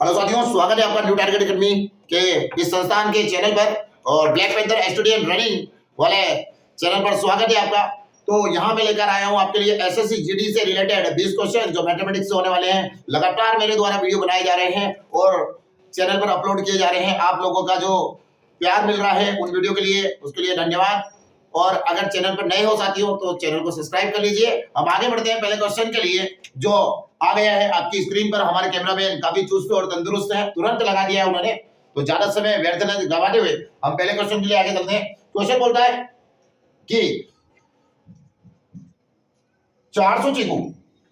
Hello साथियों, स्वागत है आपका न्यू टारगेट एकेडमी के इस संस्थान के चैनल पर और ब्लैक पैंथर स्टूडेंट रनिंग वाले चैनल पर स्वागत है आपका। तो यहाँ पे लेकर आया हूँ आपके लिए एसएससी जीडी से रिलेटेड 20 क्वेश्चन जो मैथमेटिक्स से होने वाले हैं। लगातार मेरे द्वारा वीडियो बनाए जा रहे हैं और चैनल पर अपलोड किए जा रहे हैं। आप लोगों का जो प्यार मिल रहा है उन वीडियो के लिए, उसके लिए धन्यवाद। और अगर चैनल पर नए हो साथियों तो चैनल को सब्सक्राइब कर लीजिए। हम आगे बढ़ते हैं पहले क्वेश्चन के लिए जो आ गया है आपकी स्क्रीन पर। हमारे कैमरामैन काफी चुस्त और तंदुरुस्त है, तुरंत लगा दिया है उन्होंने, तो ज्यादा समय व्यर्थ न गवाते हुए हम पहले क्वेश्चन के लिए आगे चलते हैं। क्वेश्चन बोलता है कि 400 चीकू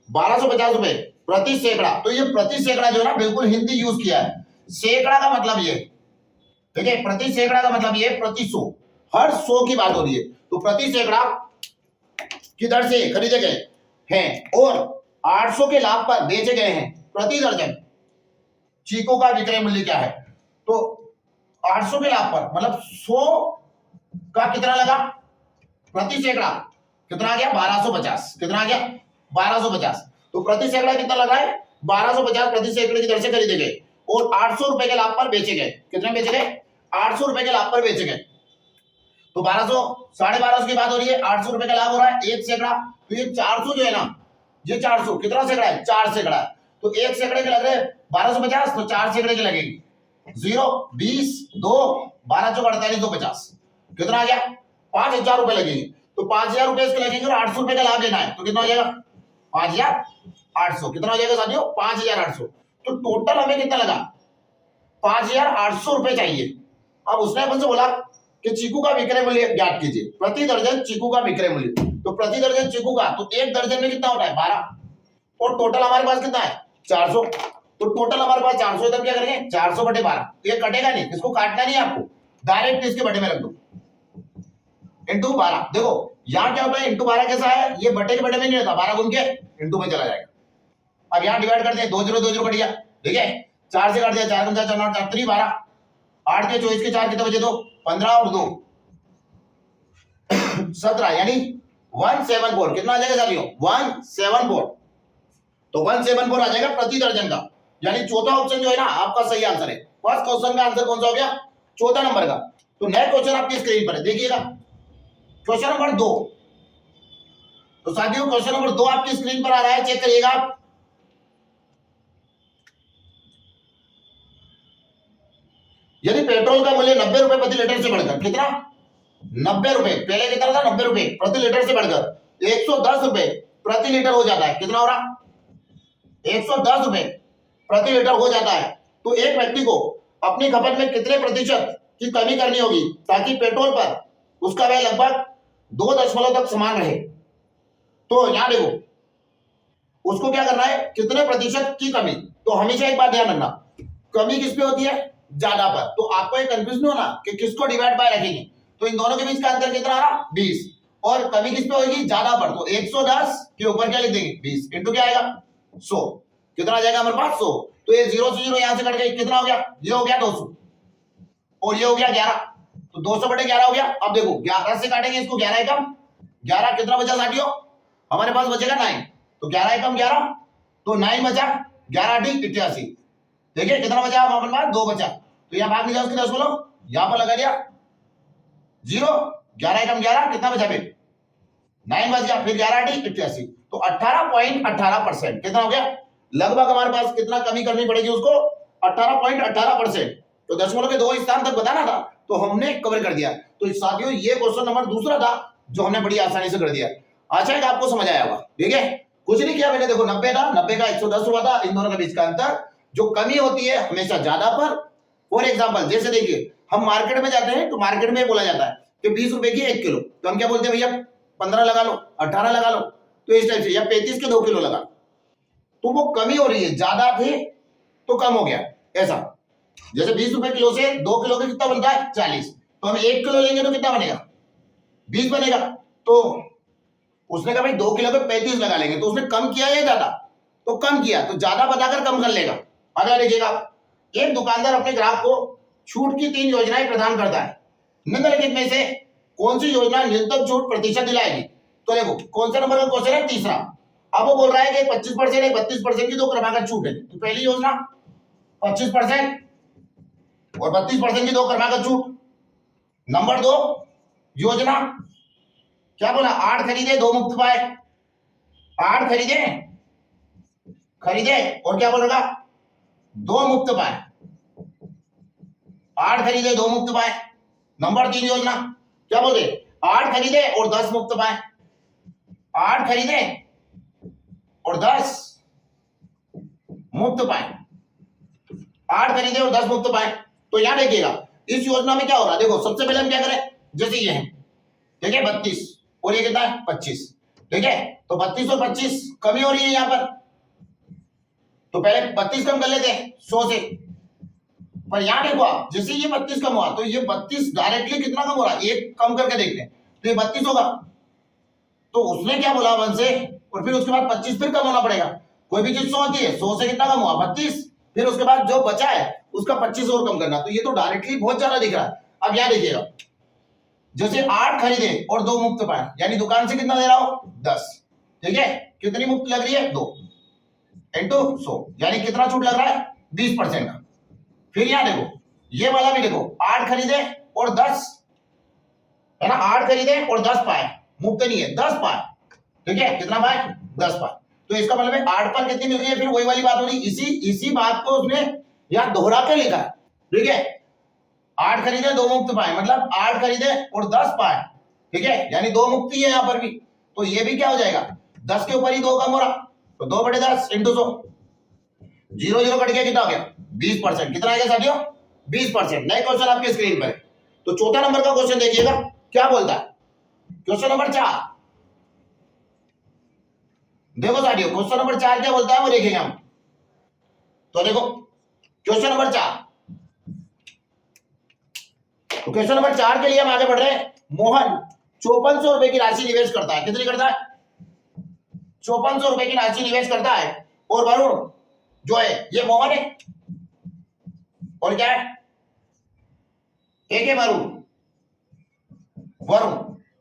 1250 रुपए प्रति सैकड़ा। तो ये प्रति सैकड़ा जो है ना, बिल्कुल हिंदी यूज किया है। सैकड़ा का मतलब ये, ठीक है, प्रति सैकड़ा का मतलब ये प्रति 100, हर 100 की बात हो रही है। तो प्रति सैकड़ा की दर से खरीदे गए हैं और 800 के लाभ पर बेचे गए हैं प्रति दर्जन चीकू का विक्रय मूल्य क्या है? तो 800 के लाभ पर मतलब 100 का कितना लगा प्रति सैकड़ा, कितना आ गया 1250। कितना आ गया 1250। तो प्रति सैकड़ा कितना लगा है 1250 प्रति सैकड़े की दर से खरीदे गए और 800 रुपए के लाभ पर बेचे गए। कितने बेचे गए 800 रुपए के लाभ पर बेचे गए। तो 1200 1250 की बात हो रही है, 800 रुपए का लाभ हो रहा है एक सैकड़ा। तो ये 400 जो है ना, ये 400 कितना सैकड़ा है 4 सैकड़ा है। तो एक सैकड़े के लग रहे 1250, तो 4 सैकड़े के लगेंगे 0 20 2 12 चौक 48 250। कितना आ गया 5000 रुपए लगेंगे। तो 5000 रुपए इसके लगेंगे और 800 रुपए का लाभ लेना है, तो कितना हो जाएगा 5800। कितना हो जाएगा साथियों 5800। तो टोटल हमें कितना लगा 5800 रुपए चाहिए। अब उसने अपन से बोला कि चीकू का विक्रय मूल्य ज्ञात कीजिए, प्रति दर्जन चीकू का विक्रय मूल्य। तो प्रति दर्जन चीकू का, तो एक दर्जन में कितना होता है 12 और टोटल हमारे पास कितना है 400। तो टोटल हमारे पास 400, इधर क्या करेंगे 400 बटे 12। तो ये कटेगा नहीं, इसको काटना नहीं है आपको, डायरेक्ट इसके बटे में रख दो इंटू 12। देखो यहाँ क्या होता है इंटू 12 कैसा है, ये बटे के बटे में नहीं रहता, 12 घूम के इंटू में चला जाएगा। अब यहाँ डिवाइड करते हैं 2 0 2 0 कट गया, ठीक है 4 से काट दिया, 4 4 4 4 3 12 8 के 24 के 4 कितने बचे 2 15 और 2 17, यानी 174। कितना आ जाएगा साथियों 174। तो 174 आ जाएगा प्रति दर्जन का, यानी चौथा ऑप्शन जो है ना आपका सही आंसर है। फर्स्ट क्वेश्चन का आंसर कौन सा हो गया चौथा नंबर का। तो नेक्स्ट क्वेश्चन आपकी स्क्रीन पर है, देखिएगा क्वेश्चन नंबर 2। तो साथियों क्वेश्चन नंबर 2 आपकी स्क्रीन पर आ रहा है, चेक करिएगा आप। यदि पेट्रोल का मूल्य 90 रुपए प्रति लीटर से बढ़कर, कितना 90 रुपए, पहले कितना था 90 रुपए प्रति लीटर से बढ़कर 110 रुपए प्रति लीटर हो जाता है, कितना हो रहा 110 रुपए प्रति लीटर हो जाता है, तो एक व्यक्ति को अपनी खपत में कितने प्रतिशत की कमी करनी होगी ताकि पेट्रोल पर उसका व्यय लगभग 2 दशमलव तक समान रहे? तो यहां देखो उसको क्या करना है, कितने प्रतिशत की कमी। तो हमेशा एक बात ध्यान रखना, कमी किस पे होती है ज्यादा पर। तो आपको एक कंफ्यूजन होना कि किसको डिवाइड बाय रखेंगे। तो इन दोनों के बीच का अंतर कितना आ रहा 20, और कमी किस पे होगी ज्यादा पर। तो 110 के ऊपर क्या लिख देंगे 20 इंटू क्या आएगा 100। कितना आ जाएगा हमारे पास 100। तो ये 0 से 0 यहां से कट गए, कितना हो गया ये हो गया 200 और ये हो गया 11। तो 200 बटे 11 हो गया। अब देखो 11 से काटेंगे इसको, 11 एकम 11, कितना बचा साथियों हमारे पास बचेगा 9। तो 11 एकम 11, तो 9 बचा, 11 8 88। देखिए कितना बचा हमारे पास 2 बचा। तो यहां भाग नहीं जाओ उसके 10 बोलो, यहां पर लगा दिया 0, 11 एकम 11, कितना बचा फिर 9 बच गया, फिर 11 8 88। तो 18.18%। कितना हो गया लगभग हमारे पास कितना कमी करनी पड़ेगी उसको 18.18%। तो दशमलव के 2 स्थान तक बताना था, तो हमने कवर कर दिया। तो साथियों ये क्वेश्चन नंबर दूसरा था जो हमने बड़ी आसानी से कर दिया। अच्छा है आपको समझ आया होगा, ठीक है कुछ नहीं किया मैंने। देखो 90 था, 90 का 110 हुआ था, इन दोनों के बीच का अंतर। जो कमी होती है हमेशा ज्यादा पर। फॉर एग्जाम्पल जैसे देखिए हम मार्केट में जाते हैं तो मार्केट में बोला जाता है कि 20 रुपए की 1 किलो, तो हम क्या बोलते हैं भैया 15 लगा लो 18 लगा लो, तो इस टाइप से, या 35 के 2 किलो लगा। तो वो कमी हो रही है, ज्यादा थे तो कम हो गया ऐसा। जैसे 20 रुपए किलो से 2 किलो का कितना बनता है 40, तो हम 1 किलो लेंगे तो कितना बनेगा 20 बनेगा। तो उसने कहा भाई 2 किलो पे 35 लगा लेंगे, तो उसने कम किया या ज्यादा, तो कम किया, तो ज्यादा बताकर कम कर लेगा। अगर देखिएगा एक दुकानदार अपने ग्राहक को छूट की 3 योजनाएं प्रदान करता है, निम्नलिखित में से कौन सी योजना न्यूनतम छूट प्रतिशत दिलाएगी? तो देखो कौन सा नंबर का क्वेश्चन है तीसरा। अब वो बोल रहा है कि 25% 32% की 2 क्रमागत छूट है। तो पहली योजना 25% और 32% की दो क्रमागत छूट। नंबर 2 योजना, क्या बोला? 8 खरीदे 2 मुफ्त पाए। 8 खरीदे और क्या बोलेगा? 2 मुफ्त पाए। 8 खरीदे 2 मुफ्त पाए। नंबर 3 योजना, क्या बोले? 8 खरीदे और 10 मुफ्त पाए। 8 खरीदे और 10 मुफ्त पाए। 8 खरीदे और 10 मुफ्त पाए। तो यहां देखिएगा इस योजना में क्या हो रहा है। देखो सबसे पहले हम क्या करें, जैसे ये है, ठीक है, 32 और ये कितना है? 25। ठीक है, तो 32 और 25 कमी हो रही है यहां पर, तो पहले 32 कम कर लेते हैं 100 से। पर यहां देखो आप, जैसे ये 32 कम हुआ तो ये 32 डायरेक्टली कितना कम हो रहा है? एक कम करके देखते हैं, तो ये 32 होगा। तो उसने क्या बोला 1 से, और फिर उसके बाद 25 फिर कम होना पड़ेगा। कोई भी चीज 100 होती है, 100 से कितना कम हुआ? 32। फिर उसके बाद जो बचा है उसका 25 और कम करना। तो ये तो डायरेक्टली बहुत ज्यादा दिख रहा है। अब यहां देखिएगा, जैसे 8 खरीदे और 2 मुफ्त पाए, यानी दुकान से कितना दे रहा हो? 10। ठीक है, कितनी मुफ्त लग रही है? 2 इंटू 100, यानी कितना छूट लग रहा है? 20% का। फिर यहां देखो, ये वाला भी देखो, 8 खरीदे और 10, है ना, 8 खरीदे और 10 पाए, मुफ्त नहीं है, 10 पाए। ठीक है, कितना पाए? 10 पाए। तो इसका मतलब है 8 पर कितनी मिल रही है? फिर वही वाली बात हो रही, इसी बात को उसने यहां दोहरा के लिखा है। ठीक है, 8 खरीदे 2 मुफ्त पाए, मतलब 8 खरीदे और 10 पाए। ठीक है, यानी 2 मुफ्त ही है यहां पर भी। तो ये भी क्या हो जाएगा? 10 के ऊपर ही 2 कम हो रहा, तो 2/10 इंटू 100, 0 कट गया, कितना हो गया? 20%। कितना आएगा साथियों? 20%। नए क्वेश्चन आपके स्क्रीन पर है। तो चौथा नंबर का क्वेश्चन देखिएगा क्या बोलता है। क्वेश्चन नंबर 4 देखो साथियों, क्वेश्चन नंबर 4 क्या बोलता है वो देखेंगे हम। तो देखो क्वेश्चन नंबर 4, तो क्वेश्चन नंबर 4 के लिए हम आगे बढ़ रहे हैं। मोहन 5400 रुपए की राशि निवेश करता है। कितनी करता है? 5400 रुपए की राशि निवेश करता है। और वरुण जो है, ये मोहन है और क्या है? एक है वरुण। वरुण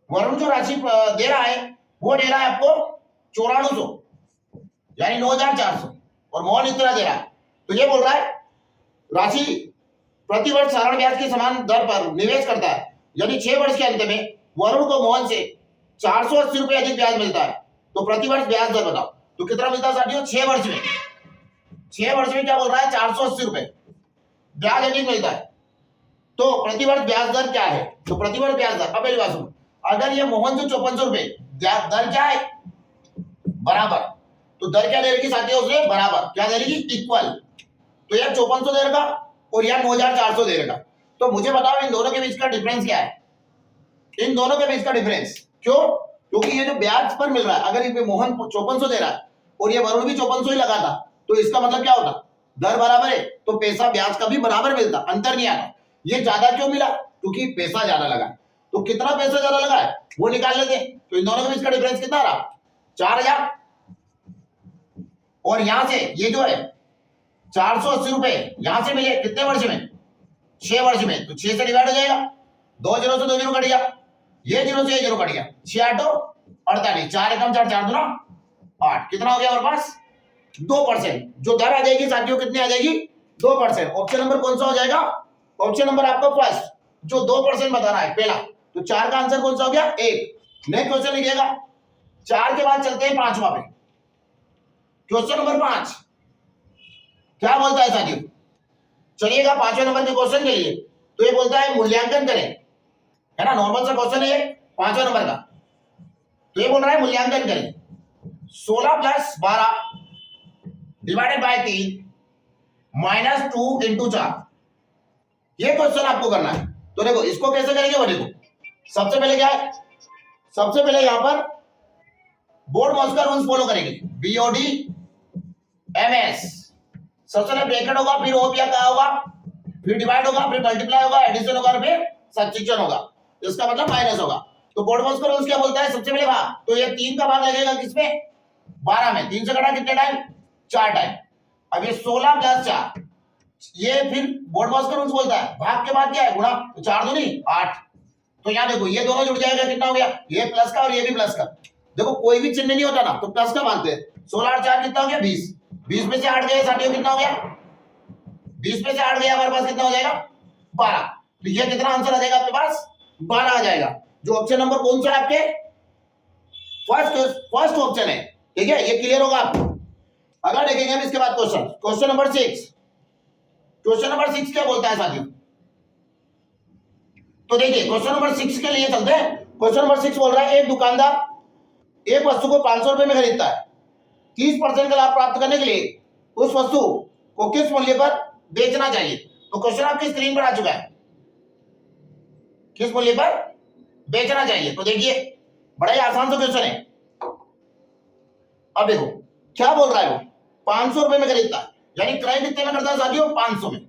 वरुण जो राशि दे रहा है वो दे रहा है आपको 9400, यानी 9400, और मोहन इतना दे रहा है। तो ये बोल रहा है राशि प्रतिवर्ष साधारण ब्याज के समान दर पर निवेश करता है, यानी 6 वर्ष के अंत में वरुण को मोहन से 480 रुपए अधिक ब्याज मिलता है। तो प्रतिवर्ष ब्याज दर बताओ। तो कितना मिलता है साथियों? 6 वर्ष में। 6 वर्ष में क्या बोल रहा है? 480 रुपए ब्याज अधिक मिलता है। तो प्रतिवर्ष ब्याज दर क्या है? तो प्रतिवर्ष ब्याज दर, अब मेरी बात सुनो, अगर ये मोहन जो 5400 रुपए, दर क्या है? बराबर। तो दर क्या दे रही साथियों? उसने बराबर क्या दे रही? इक्वल। तो यार 5400 दे रखा और यार 9400 दे रखा। तो मुझे बताओ इन दोनों के बीच का डिफरेंस क्या है? इन दोनों के बीच का डिफरेंस क्यों? क्योंकि ये जो ब्याज पर मिल रहा है, अगर इसमें मोहन 5400 दे रहा है और ये वरुण भी 5400 ही लगा था, तो इसका मतलब क्या होता? दर बराबर है तो पैसा ब्याज का भी बराबर मिलता, अंतर नहीं आता। ये ज्यादा क्यों मिला? क्योंकि पैसा ज्यादा लगा। तो कितना पैसा ज्यादा लगा है वो निकाल लेते। तो इन दोनों के बीच का डिफरेंस कितना रहा? 4000। और यहां से ये जो है 480 रुपए यहां से मिले कितने वर्ष में? 6 वर्ष में। तो 6 से डिवाइड हो जाएगा, 2 जीरो से 2 जीरो कट गया, ये जीरो से ये जीरो कट गया, 6 8 48, 4 एकम 4, 4 दूना 8। कितना हो गया हमारे पास? 2%। जो दर आ जाएगी साथियों कितनी आ जाएगी? 2%। ऑप्शन नंबर कौन सा हो जाएगा? ऑप्शन नंबर आपका फर्स्ट, जो 2% बता रहा है पहला। तो 4 का आंसर कौन सा हो गया? 1। नेक्स्ट क्वेश्चन लिखिएगा। 4 के बाद चलते हैं 5वां पे। क्वेश्चन नंबर 5 क्या बोलता है साथियों? चलिएगा 5वें नंबर के क्वेश्चन के लिए। तो ये बोलता है मूल्यांकन करें, है ना, नॉर्मल सा क्वेश्चन है 5वें नंबर का। तो ये बोल रहा है मूल्यांकन करें 16 + 12 डिवाइडेड बाय 3 -2 इंटू 4। ये क्वेश्चन आपको करना है। तो देखो इसको कैसे करेंगे वो देखो। सबसे पहले क्या है? सबसे पहले यहां पर बोर्ड मॉस का रूल्स फॉलो करेंगे। BOD MS, सबसे पहले ब्रैकेट होगा, फिर ओपिया का होगा, फिर डिवाइड होगा, फिर मल्टीप्लाई होगा, एडिशन होगा, फिर सब्स्टिट्यूशन होगा। इसका मतलब माइनस होगा। तो बोर्ड मॉस का रूल्स क्या बोलता है? सबसे पहले भाग, तो ये 3 का भाग लगेगा किसमें? 12 में। 3 से कटा कितने टाइम? 4 टाइम। अब ये 16 + 4, ये फिर बोर्ड मॉस का रूल्स बोलता है भाग के बाद क्या है? गुणा। तो 4 दूनी 8। तो यहां देखो ये दोनों जुड़ जाएगा, कितना हो गया? ये प्लस का और ये भी प्लस का। देखो कोई भी चिन्ह नहीं होता ना तो प्लस का मानते हैं। 16 और 4 कितना हो गया? 20। 20 में से 8 गए साथियों, कितना हो गया? 20 में से 8 गया, हमारे पास कितना हो जाएगा 12। तो ये कितना आंसर आ जाएगा आपके पास 12 आ जाएगा। जो ऑप्शन नंबर कौन सा है आपके फर्स्ट ऑप्शन है। ठीक है, ये क्लियर होगा आपको। अगर देखेंगे हम इसके बाद क्वेश्चन नंबर 6। क्वेश्चन नंबर 6 क्या बोलता है साथियों, तो देखिए क्वेश्चन नंबर 6 के लिए चलते हैं। क्वेश्चन नंबर 6 बोल रहा है एक दुकानदार एक वस्तु को 500 रुपए में खरीदता है। 30% का लाभ प्राप्त करने के लिए उस वस्तु को किस मूल्य पर बेचना चाहिए। तो क्वेश्चन आपकी स्क्रीन पर आ चुका है, किस मूल्य पर बेचना चाहिए। तो देखिए बड़ा ही आसान सा क्वेश्चन है। अब देखो क्या बोल रहा है, वो 500 रुपए में खरीदता है, यानी क्रय कितने में करता है साथियों 500 में।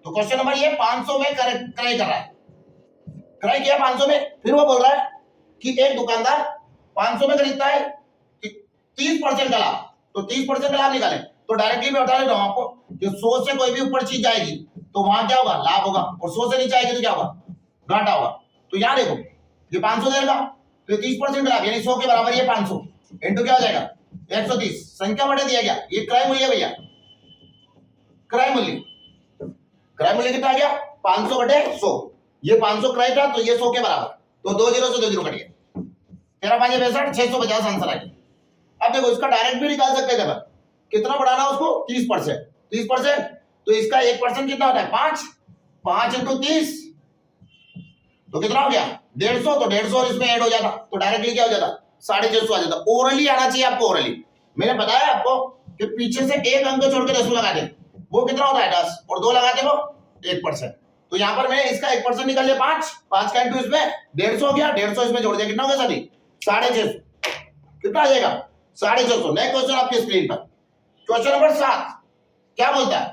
तो क्वेश्चन नंबर ये 500 में क्रय कर रहा है, क्रय किया 500 में। फिर वो बोल रहा है कि एक दुकानदार 500 में खरीदता है 30% का लाभ। तो 30% का लाभ निकाले तो डायरेक्टली मैं बता देता हूं आपको कि 100 से कोई भी ऊपर चीज जाएगी तो वहां क्या होगा लाभ होगा, और 100 से नीचे आएगी तो क्या होगा घाटा होगा। तो यहां देखो ये 500 देगा तो 30% लाभ यानी 100 के बराबर ये 500 इंटू क्या हो जाएगा 130। संख्या बटे दिया गया, ये क्रय मूल्य भैया, क्रय मूल्य कितना आ गया 500 बटे 100। ये 500 क्रय था तो ये 100 के बराबर, तो 2 0 से 2 0 कट गया, 13 5 62 650 आंसर आ गया। अब देखो इसका डायरेक्ट भी निकाल सकते हैं, कितना बढ़ाना उसको 30%। 30% तो इसका 1% कितना होता है 5, 5 इंटू 30 तो कितना हो गया 150। तो 150 और इसमें ऐड हो जाता तो डायरेक्टली क्या हो जाता 650 आ जाता। ओरली आना चाहिए आपको, ओरली। मैंने बताया आपको कि पीछे से एक अंक छोड़ के 10 लगा दे, वो कितना होता है 10, और 2 लगाते वो 1%। तो यहाँ पर मैंने इसका 1% निकाल लिया 5 का इंटू इसमें 150 हो गया, 150 इसमें जोड़ दिया, कितना हो गया सभी 650। कितना आ जाएगा 650। नेक्स्ट क्वेश्चन आपकी स्क्रीन पर क्वेश्चन नंबर 7 क्या बोलता है।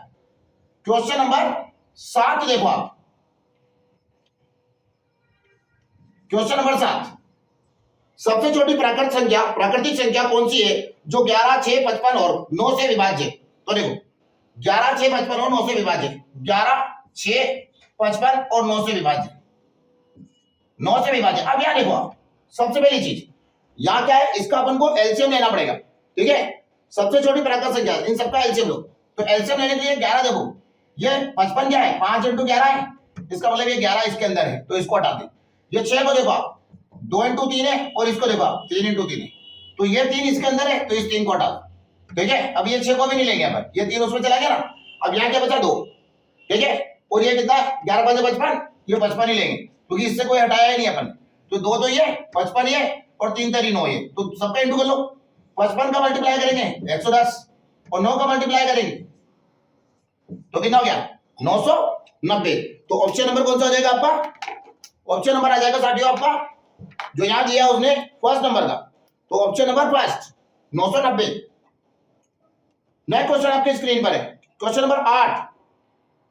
क्वेश्चन नंबर 7 देखो आप, क्वेश्चन नंबर 7 सबसे छोटी प्राकृतिक संख्या कौन सी है जो 11 6 55 और 9 से विभाज्य। तो देखो 11 6 55 और 9 से विभाज्य, 11 6 55 और 9 से विभाज्य, 9 से विभाज्य। अब यहां देखो सबसे पहली चीज यहां क्या है, इसका अपन को एलसीएम लेना पड़ेगा। ठीक है, सबसे छोटी प्राकृतिक संख्या इन सबका एलसीएम लो। तो एलसीएम लेने के लिए 11 देखो ये 55 क्या है 5 इंटू 11 है, इसका मतलब ये 11 इसके अंदर है तो इसको हटा दे। ये 6 को देखो 2 इंटू 3 है, और इसको देखो 3 इंटू 3 है, तो ये 3 इसके अंदर है तो इस 3 को हटा दो। ठीक है, अब ये 6 को भी नहीं लेंगे अपन, ये 3 उसमें चला गया ना। अब यहाँ क्या बचा 2। ठीक है, और ये कितना 11 5 55, ये 55 ही लेंगे क्योंकि इससे कोई हटाया ही नहीं अपन। तो 2 तो ये 55 ये और 3 3 9 ये, तो सबका इंटू कर लो। 55 का मल्टीप्लाई करेंगे 110 और 9 का मल्टीप्लाई करेंगे तो कितना हो गया 990। तो ऑप्शन नंबर कौन सा हो जाएगा आपका, ऑप्शन नंबर आ जाएगा साथियों आपका जो यहां दिया उसने फर्स्ट नंबर का, तो option number first 990। Next question आपके स्क्रीन पर है क्वेश्चन नंबर 8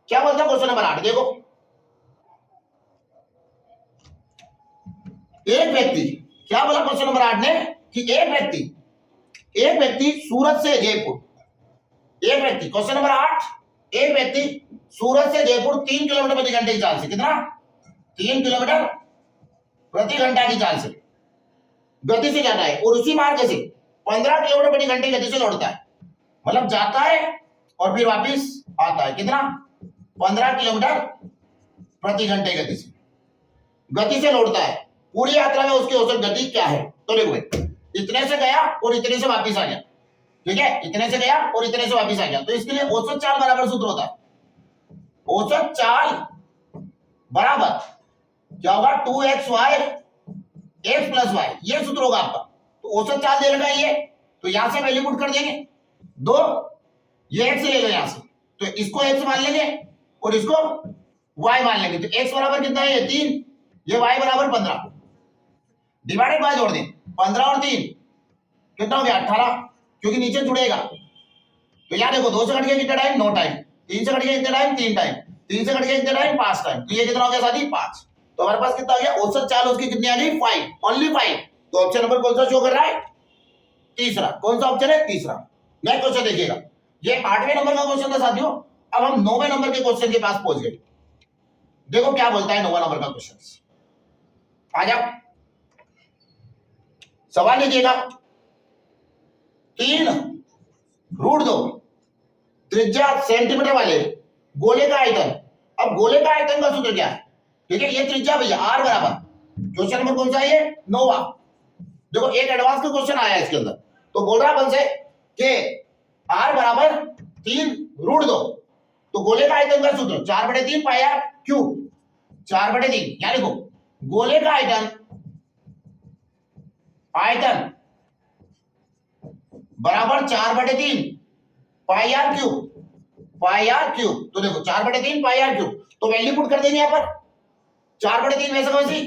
क्या बोलता है। क्वेश्चन नंबर 8 देखो एक व्यक्ति, क्या बोला क्वेश्चन नंबर 8 ने कि एक व्यक्ति सूरत से जयपुर, एक व्यक्ति क्वेश्चन नंबर 8 एक व्यक्ति सूरत से जयपुर 3 किलोमीटर प्रति घंटे की चाल से, कितना 3 किलोमीटर प्रति घंटा की चाल से गति से जाता है, और उसी मार्ग से 15 किलोमीटर प्रति घंटे की गति से लौटता है। मतलब जाता है और फिर वापस आता है, कितना 15 किलोमीटर प्रति घंटे गति से लौटता है। पूरी यात्रा में उसकी औसत गति क्या है। तो देखो इतने से गया और इतने से वापस आ गया। ठीक है, इतने से गया और इतने से वापस आ गया, तो इसके लिए औसत चाल बराबर सूत्र होता है। औसत चाल बराबर क्या होगा 2xy x प्लस y, ये सूत्र होगा आपका। तो औसत चाल दे रखा है ये, तो यहां से वैल्यू पुट कर देंगे 2, ये x ले लो यहां से, तो इसको x मान लेंगे और इसको y मान लेंगे। तो x बराबर कितना है ये 3, ये y बराबर 15, डिवाइडेड बाय जोड़ दें 15 और 3 कितना हो गया 18, क्योंकि नीचे जुड़ेगा। तो यहां देखो 2 से कट गया कितना टाइम 9 टाइम, 3 से कट गया कितना टाइम 3 टाइम, 3 से कट गया कितना टाइम 5 टाइम, तो ये कितना हो गया साथी 5। तो हमारे पास कितना हो गया औसत चाल उसकी कितनी आ गई 5, ओनली 5। तो ऑप्शन नंबर कौन सा शो कर रहा है तीसरा। कौन सा ऑप्शन है तीसरा। नेक्स्ट क्वेश्चन देखिएगा, ये 8वें नंबर का क्वेश्चन था साथियों। अब हम 9वें नंबर के क्वेश्चन के पास पहुंच गए। देखो क्या बोलता है 9वां नंबर का क्वेश्चन। आ जाओ सवाल लीजिएगा। 3 √2 त्रिज्या सेंटीमीटर वाले गोले का आयतन। अब गोले का आयतन का सूत्र क्या है? ठीक है, ये त्रिज्या भैया आर बराबर, क्वेश्चन नंबर कौन सा है ये? 9वां। देखो एक एडवांस का क्वेश्चन आया है इसके अंदर, तो बोल रहा है अपन से कि आर बराबर 3√2, तो गोले का आयतन का सूत्र 4/3 पाई आर क्यूब, 4/3। यानी देखो गोले का आयतन बराबर 4/3 pi r cube, pi r cube. तो देखो 4/3 पाई आर क्यूब, तो वैल्यू पुट कर देंगे यहां पर 4/3 वैसे वैसी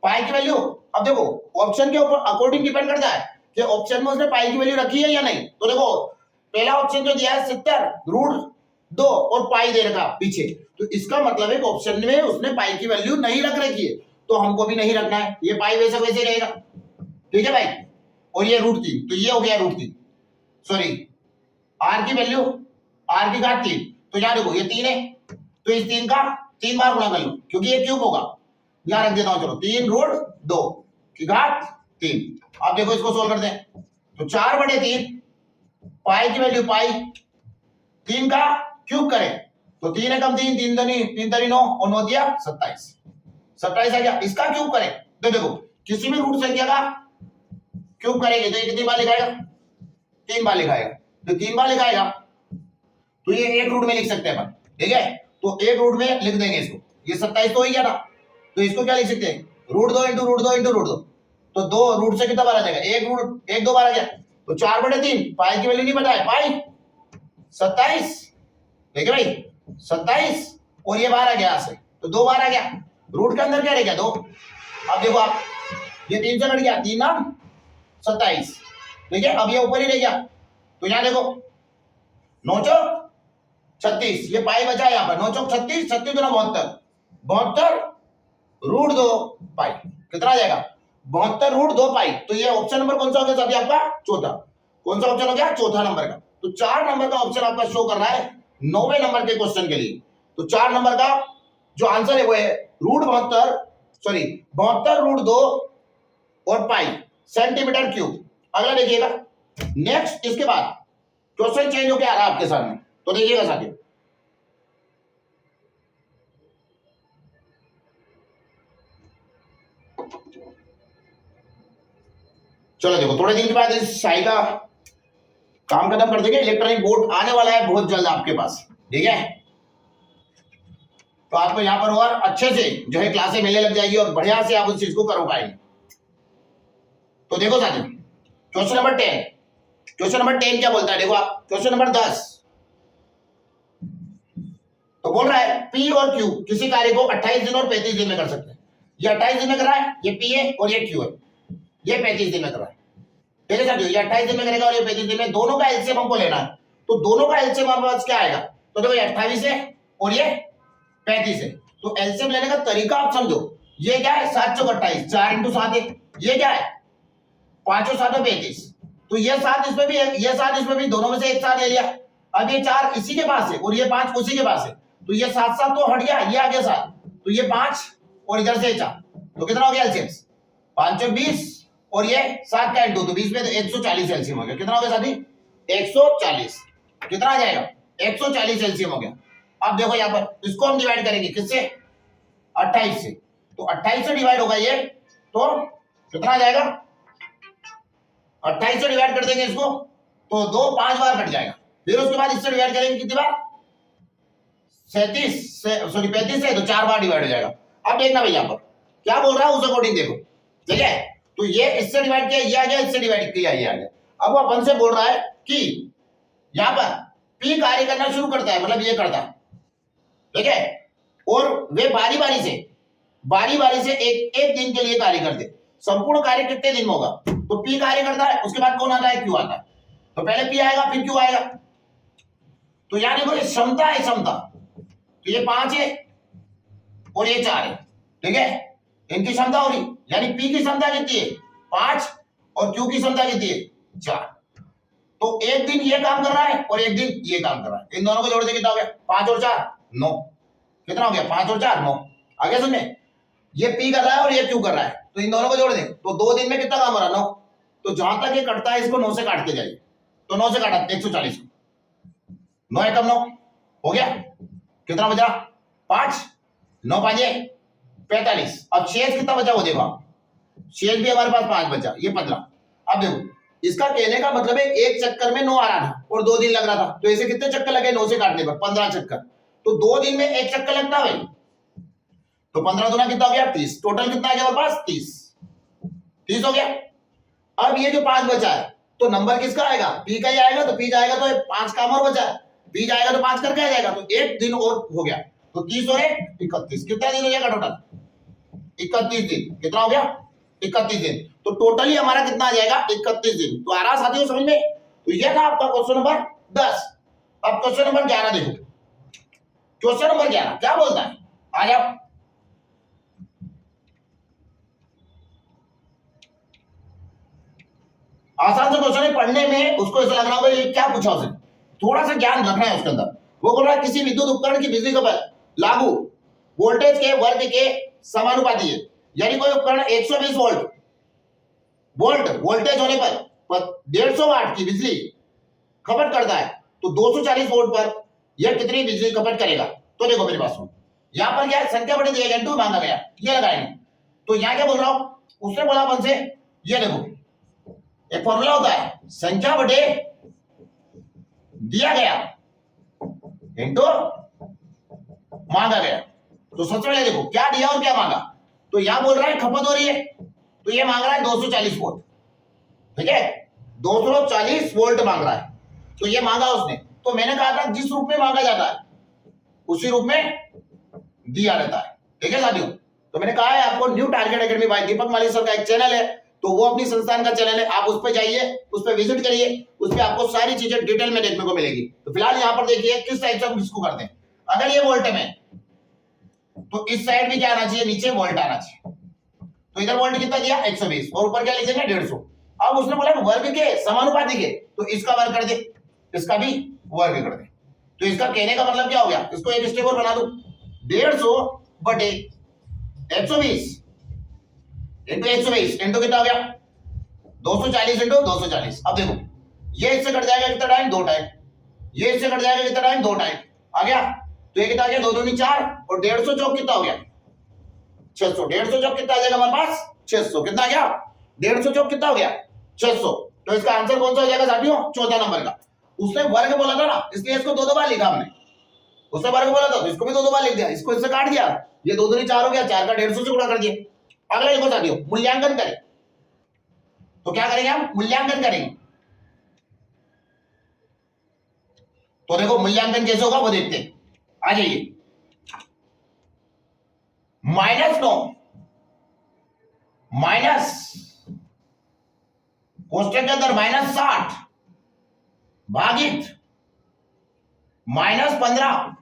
पाई की वैल्यू। अब देखो ऑप्शन के ऊपर अकॉर्डिंग डिपेंड करता है कि ऑप्शन में उसने पाई की वैल्यू रखी है या नहीं। तो देखो पहला ऑप्शन जो दिया है 70√2 और पाई दे रखा पीछे, तो इसका मतलब है कि ऑप्शन में उसने पाई की वैल्यू नहीं रख रखी है, तो हमको भी नहीं रखना है, ये पाई वैसे वैसे रहेगा। ठीक है भाई, और ये √3, तो ये हो गया √3, सॉरी आर की वैल्यू आर की घात 3, तो यहां देखो ये 3 है, तो इस 3 का 3 बार गुणा कर लो क्योंकि ये क्यूब होगा, यहां रख देता हूं। चलो 3√2 की घात 3। अब देखो इसको सोल्व करते हैं, तो 4/3 पाई की वैल्यू पाई, 3 का क्यूब करें तो 3 एकम 3, 3 दूनी 3 तरी 9 और 9 दिया 27, 27 आ गया। इसका क्यूब करें तो देखो किसी भी रूट संख्या का क्यूब करेंगे तो ये कितनी बार लिखाएगा? 3 बार लिखाएगा, तो 3 बार लिखाएगा तो ये एक रूट में लिख सकते हैं अपन। ठीक है, तो एक रूट में लिख देंगे इसको, ये 27 तो हो ही गया था, तो इसको क्या लिख सकते हैं? √2 × √2 × √2, तो 2 रूट से कितना बार आ जाएगा? एक रूट, एक 2 बार आ गया, तो 4/3 पाई की वैल्यू नहीं बताया, पाई 27। ठीक है भाई 27, और ये बार आ गया से, तो 2 बार आ गया, रूट के अंदर क्या रह गया? 2। अब देखो आप ये 3 से कट गया, 3 नाम 27। ठीक है, अब ये ऊपर ही रह गया, तो यहां देखो 9 चौक 36, ये पाई बचा यहाँ पर, 9 चौक 36, 36 दूना 72, 72√2 पाई कितना आ जाएगा? 72√2 पाई। तो ये ऑप्शन नंबर कौन सा हो गया अभी आपका? चौथा। कौन सा ऑप्शन हो गया? चौथा नंबर का। तो 4 नंबर का ऑप्शन आपका शो कर रहा है 9वें नंबर के क्वेश्चन के लिए। तो 4 नंबर का जो आंसर है वो है √72 और पाई सेंटीमीटर क्यूब। अगला देखिएगा, नेक्स्ट इसके बाद क्वेश्चन चेंज होकर आ रहा है आपके सामने, तो देखिएगा साथियों। चलो देखो थोड़े दिन के बाद इस शाही का काम खत्म कर देंगे, इलेक्ट्रॉनिक बोर्ड आने वाला है बहुत जल्द आपके पास। ठीक है, तो आपको यहां पर और अच्छे से जो है क्लासें मिलने लग जाएगी और बढ़िया से आप उस चीज को कर पाएंगे। तो देखो साथियों क्वेश्चन नंबर 10, क्वेश्चन नंबर 10 क्या बोलता है? देखो आप क्वेश्चन नंबर 10 तो बोल रहा है पी और क्यू किसी कार्य को 28 दिन और 35 दिन में कर सकते हैं। ये 28 दिन में कर रहा है, ये पी है और ये क्यू है, ये 35 दिन में कर रहा है। ठीक है साथियों, ये 28 दिन में करेगा और ये 35 दिन में, दोनों का एलसीएम हमको लेना है। तो दोनों का एलसीएम हमारे पास क्या आएगा? तो देखो ये 28 है और ये 35 है, तो एलसीएम लेने का तरीका आप समझो। ये क्या है? 7 चौक 28, 4 × 7 है। ये क्या है? 5 और 7 35, तो ये 7 इसमें भी है, ये 7 इसमें भी, दोनों में से एक साथ ले लिया। अब ये 4 इसी के पास है और ये 5 उसी के पास है, तो ये 7 तो हट गया, ये आ गया 7, तो ये 5 और इधर से 4, तो कितना हो गया एलसीएम? 5 और 20 और ये 7 का इंटू, तो 20 में 140 एलसीएम हो गया। कितना हो गया साथी? 140। कितना आ जाएगा? 140 एलसीएम हो गया। अब देखो यहां पर इसको हम डिवाइड करेंगे किससे? 28 से, तो 28 से डिवाइड होगा ये, तो कितना आ जाएगा? 28 से डिवाइड कर देंगे इसको तो 2 5 बार कट जाएगा। फिर उसके बाद इससे डिवाइड करेंगे कितनी बार? 37 से, सॉरी 35 से, तो 4 बार डिवाइड हो जाएगा। अब देखना भाई यहां पर क्या बोल रहा है उस अकॉर्डिंग देखो। ठीक है, तो ये इससे डिवाइड किया, ये आ गया, इससे डिवाइड किया, ये आ गया। अब वो अपन से बोल रहा है कि यहां पर पी कार्य करना शुरू करता है, मतलब ये करता है। ठीक है, और वे बारी बारी से एक दिन के लिए कार्य करते। संपूर्ण कार्य कितने दिन में होगा? तो पी कार्य करता है, उसके बाद कौन आता है? क्यू आता है। तो पहले पी आएगा फिर क्यू आएगा। तो यानी देखो क्षमता है, क्षमता, तो ये 5 है और ये 4 है। ठीक है, इनकी क्षमता हो रही, यानी पी की क्षमता कितनी है? 5 और क्यू की क्षमता कितनी है? 4। तो एक दिन ये काम कर रहा है और एक दिन ये काम कर रहा है, इन दोनों को जोड़ दे कितना हो गया? 5 और 4 9। कितना हो गया? 5 और 4 9। आगे सुनिए, ये पी कर रहा है और ये क्यू कर रहा है, तो इन दोनों को जोड़ दें तो 2 दिन में कितना काम हो रहा है? 9। तो जहां तक ये कटता है इसको 9 से काट के जाइए, तो 9 से काटा 140, 9 एकम 9 हो गया। कितना बचा 5, 9 5 45। अब शेष कितना बचा वो देखो, शेष भी हमारे पास 5 बचा, ये 15। अब देखो इसका कहने का मतलब है एक चक्कर में 9 आ रहा था और 2 दिन लग रहा था, तो इसे कितने चक्कर लगे 9 से काटने पर 15 चक्कर, तो 2 दिन में एक चक्कर लगता है भाई, तो 15 दूना कितना हो गया 30। टोटल कितना आ गया हमारे पास 30 हो गया। अब ये जो 5 बचा है तो नंबर किसका आएगा, पी का ही आएगा, तो पी जाएगा तो 5 काम और बचा है, पी जाएगा तो 5 करके आ जाएगा, तो एक दिन और हो गया, तो 30 और 31, कितना दिन हो जाएगा टोटल 31 दिन। कितना हो गया 31 दिन, तो टोटली हमारा कितना आ जाएगा 31 दिन। तो आ रहा साथियों समझ में, तो ये था आपका क्वेश्चन नंबर 10। अब क्वेश्चन नंबर 11 देखो, क्वेश्चन नंबर 11 क्या बोलता है, आ जाओ। आसान से क्वेश्चन है, पढ़ने में उसको ऐसा लग रहा होगा ये क्या पूछा उसने, थोड़ा सा ज्ञान रखना है उसके अंदर। वो बोल रहा है किसी विद्युत उपकरण की बिजली खपत लागू वोल्टेज के वर्ग के समानुपाती है, यानी कोई उपकरण 120 वोल्ट वोल्टेज होने पर 150 वाट की बिजली खपत करता है, तो 240 वोल्ट पर यह कितनी बिजली खपत करेगा। तो देखो मेरे पास यहां पर क्या संख्या बड़ी दिया गया, मांगा गया, ये लगाएंगे। तो यहां क्या बोल रहा हूं, उसने बोला अपन से, ये देखो एक फॉर्मूला होता है संख्या बटे दिया गया इनटू मांगा गया। तो सबसे पहले देखो क्या दिया और क्या मांगा, तो यहां बोल रहा है खपत हो रही है, तो ये मांग रहा है 240 वोल्ट, ठीक है 240 वोल्ट मांग रहा है, तो ये मांगा उसने। तो मैंने कहा था जिस रूप में मांगा जाता है उसी रूप में दिया रहता है, ठीक है साथियों। तो मैंने कहा है आपको न्यू टारगेट एकेडमी बाय दीपक माली सर का एक चैनल है, तो वो अपनी संस्थान का चैनल है, आप उस पर जाइए, उस पर विजिट करिए, उस पर आपको सारी चीजें डिटेल में देखने को मिलेगी। तो फिलहाल यहाँ पर देखिए किस टाइप से हम इसको करते हैं। अगर ये वोल्ट में तो इस साइड में क्या आना चाहिए, नीचे वोल्ट आना चाहिए, तो इधर वोल्ट कितना दिया 120 और ऊपर क्या लिख देंगे 150। अब उसने बोला वर्ग के समानुपाती के, तो इसका वर्ग कर दे, इसका भी वर्ग कर दे। तो इसका कहने का मतलब क्या हो गया, इसको एक स्टेप और बना दो, 150 बटे 120 इंटू 120 इंटू कितना हो गया 240 इंटू 240। अब देखो ये इससे कट जाएगा कितना टाइम 2 टाइम, ये इससे कट जाएगा कितना टाइम 2 टाइम आ गया, तो ये कितना आ गया 2 दूनी 4 और 150 चौक कितना हो गया 600, 150 चौक कितना आ जाएगा हमारे पास 600, कितना आ गया 150 चौक कितना हो गया 600। तो इसका आंसर कौन सा हो जाएगा साथियों, चौथा नंबर का। उसने वर्ग बोला था ना, इसलिए इसको 2 बार लिखा हमने, उसने वर्ग बोला था तो इसको भी 2 बार लिख दिया, इसको इससे काट दिया, ये 2 दूनी 4 हो गया, 4 का 150 से गुणा कर दिया। अगला देखो साथियों मूल्यांकन करें, तो क्या करेंगे हम मूल्यांकन करेंगे। तो देखो मूल्यांकन कैसे होगा वो देखते हैं, आ जाइए। -9 माइनस कोष्टक के अंदर -60 भागित -15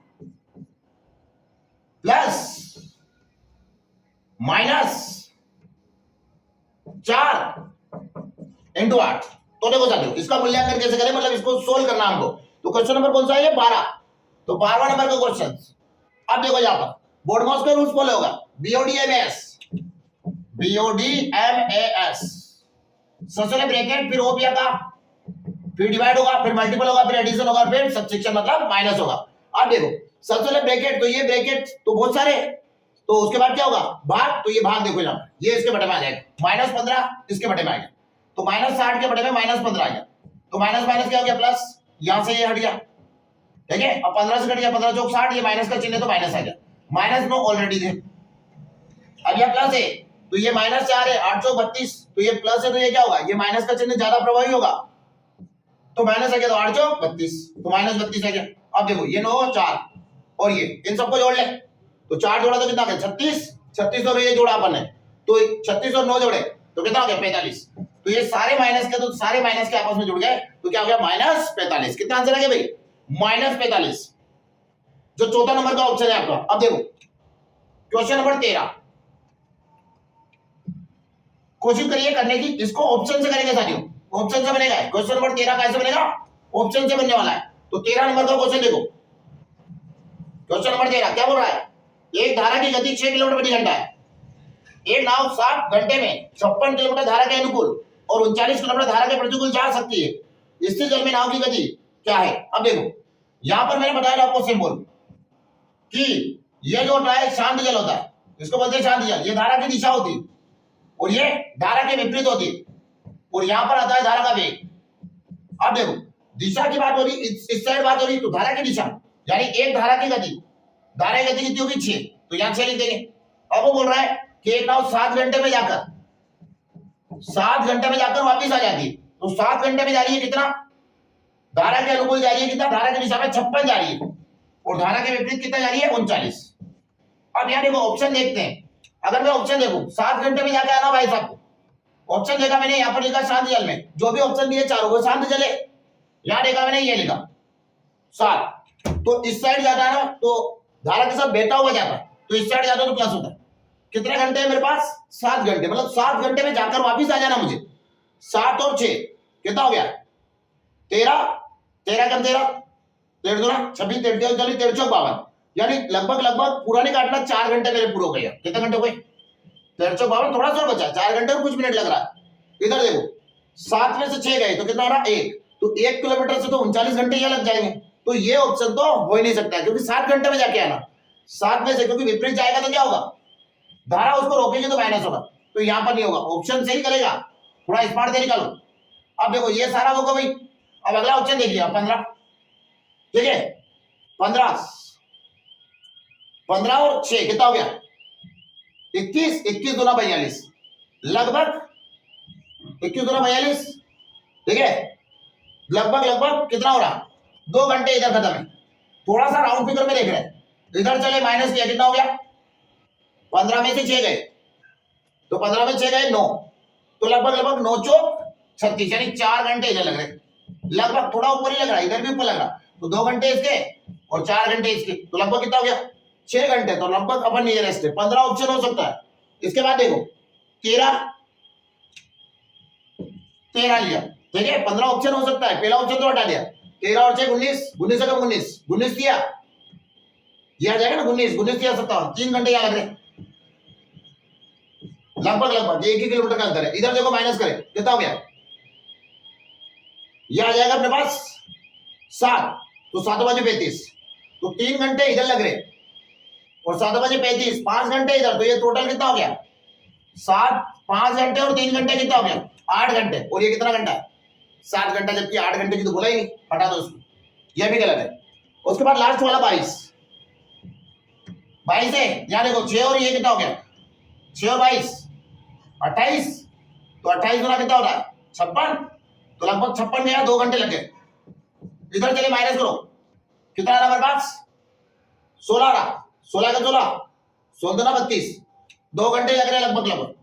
प्लस -4 इंटू 8। तो देखो साथियों इसका मूल्यांकन कैसे करें, मतलब इसको सोल्व करना हमको। तो क्वेश्चन नंबर कौन सा है, 12। तो 12वां नंबर का क्वेश्चन। अब देखो यहां पर बोर्डमॉस का रूल्स फॉलो होगा, BODMAS सबसे पहले ब्रैकेट, फिर ओपिया का, फिर डिवाइड होगा, फिर मल्टीपल होगा, फिर एडिशन होगा, फिर सबट्रैक्शन मतलब माइनस होगा। अब देखो सबसे पहले ब्रैकेट, तो ये ब्रैकेट तो बहुत सारे, तो उसके बाद क्या होगा भाग, तो ये भाग देखो यहां ये इसके बटे में आ जाएगा, -15 इसके बटे में आ गया, तो -60 के बटे में -15 आ गया, तो माइनस माइनस क्या हो गया प्लस, यहां से ये हट गया, ठीक है। अब 15 से कट गया, 15 चौक 60, ये माइनस का चिन्ह तो माइनस आ गया, -9 ऑलरेडी थे, अब यह प्लस है तो ये -4 है, 8 चौक 32, तो ये प्लस है तो ये क्या होगा, ये माइनस का चिन्ह ज्यादा प्रभावी होगा, तो माइनस आ गया, तो 8 चौक 32, तो -32 आ गया। अब देखो ये 9 4 और ये इन सबको जोड़ ले, तो 4 जोड़ा तो कितना आ गया 36, 36 और ये जोड़ा अपन ने, तो 36 और 9 जोड़े तो कितना हो गया 45। तो ये सारे माइनस के, तो सारे माइनस के आपस में जुड़ गए, तो क्या हो गया -45। कितना आंसर आ गया भाई -45, जो चौथा नंबर का ऑप्शन है आपका। अब देखो क्वेश्चन नंबर 13, कोशिश करिए करने की, इसको ऑप्शन से करेंगे साथियों, ऑप्शन से बनेगा। क्वेश्चन नंबर 13 कैसे बनेगा, ऑप्शन से बनने वाला है। तो 13 नंबर का क्वेश्चन देखो, क्वेश्चन नंबर 13 क्या बोल रहा है, एक धारा की गति 6 किलोमीटर प्रति घंटा है, एक नाव 7 घंटे में 56 किलोमीटर धारा के अनुकूल और 39 किलोमीटर धारा के प्रतिकूल जा सकती है, स्थिर जल में नाव की गति क्या है। अब देखो यहां पर मैंने बताया आपको सिंबल, कि ये जो होता है शांत जल होता है, इसको बोलते हैं शांत जल, ये धारा की दिशा होती है और ये धारा के विपरीत होती है और यहां पर आता है धारा का वेग। अब देखो दिशा की बात हो रही, इस साइड बात हो रही, तो धारा की दिशा यानी एक धारा की गति, धारा की गति कितनी होगी 6, तो यहां 6 लिख देंगे। अब वो बोल रहा है कि एक नाव 7 घंटे में जाकर 7 घंटे में जाकर वापिस आ जाती है, तो 7 घंटे में जा रही है कितना, धारा के अनुकूल जा रही है कितना, धारा की दिशा में 56 जा रही है और धारा के विपरीत कितना जा रही है 39। अब यहां देखो ऑप्शन देखते हैं, अगर मैं ऑप्शन देखूं 7 घंटे में जाके आना भाई साहब, ऑप्शन देखा मैंने यहां पर लिखा शांत जल में, जो भी ऑप्शन दिए चारों वो शांत जल है, यहां देखा मैंने ये लिखा 7, तो इस साइड जाता है ना तो धारा के साथ बहता हुआ जाता है, तो इस साइड जाता है तो प्लस होता है। कितने घंटे है मेरे पास 7 घंटे, मतलब 7 घंटे में जाकर वापिस आ जाना मुझे। 7 और 6 कितना हो गया 13, 13 कम 13, 13 दूना 26, 33 40 13 चौक 52, यानी लगभग पूरा नहीं काटना 4 घंटे मेरे पूरे हो गए। कितने घंटे हो गए 13 चौक 52, थोड़ा सा बचा 4 घंटे और कुछ मिनट लग रहा है। इधर देखो 7 में से 6 गए तो कितना हो रहा 1, तो 1 किलोमीटर से तो 39 घंटे ये लग जाएंगे, तो ये ऑप्शन तो हो ही नहीं सकता क्योंकि 7 घंटे में जाके आना, 7 में से क्योंकि विपरीत जाएगा तो क्या होगा, धारा उसको रोकेगी तो माइनस होगा, तो यहां पर नहीं होगा, ऑप्शन सही करेगा, थोड़ा स्मार्ट से निकालो। अब देखो ये सारा होगा भाई, अब अगला ऑप्शन देखिए 15, ठीक है 15 और 6 कितना हो गया 21, 21 दूना 42, लगभग 21 दूना 42, ठीक है लगभग कितना हो रहा 2 घंटे इधर खत्म है। थोड़ा सा राउंड फिगर में देख रहे हैं, इधर चले माइनस किया कितना हो गया 15 में से 6 गए, तो 15 में 6 गए 9, तो लगभग 9 चौक 36, यानी 4 घंटे इधर लग रहे, लगभग थोड़ा ऊपर ही लग रहा है, इधर भी ऊपर लग रहा, तो 2 घंटे इसके और 4 घंटे इसके, तो लगभग कितना हो गया 6 घंटे, तो लगभग अपन नियरेस्ट है 15 ऑप्शन हो सकता है। इसके बाद देखो 13 लिया, ठीक है 15 ऑप्शन हो सकता है, पहला ऑप्शन तो हटा दिया, 13 और 6 19, 19 से कम 19 दिया, ये आ जाएगा ना 19 दिया 57, 3 घंटे यहाँ लग रहे, लगभग 1 किलोमीटर का अंतर है। इधर देखो माइनस करें कितना हो गया, ये आ जाएगा अपने पास 7, तो 7 बजे 35, तो 3 घंटे इधर लग रहे और 7 बजे 35 5 घंटे इधर, तो ये टोटल कितना हो गया 7 5 घंटे और 3 घंटे कितना हो गया 8 घंटे, और ये कितना घंटा है 7 घंटा, जबकि 8 घंटे की तो बोला ही नहीं, हटा दो उसको, ये भी गलत है। उसके बाद लास्ट वाला 22 है, यहां देखो 6 और ये कितना हो गया 6 और 22 28, तो 28 गुना कितना होता है 56, तो लगभग 56 में 2 घंटे लगे। इधर चले माइनस करो कितना आ रहा हमारे पास 16 रहा, 16 का 16 दूना 32, 2 घंटे लग रहे लगभग,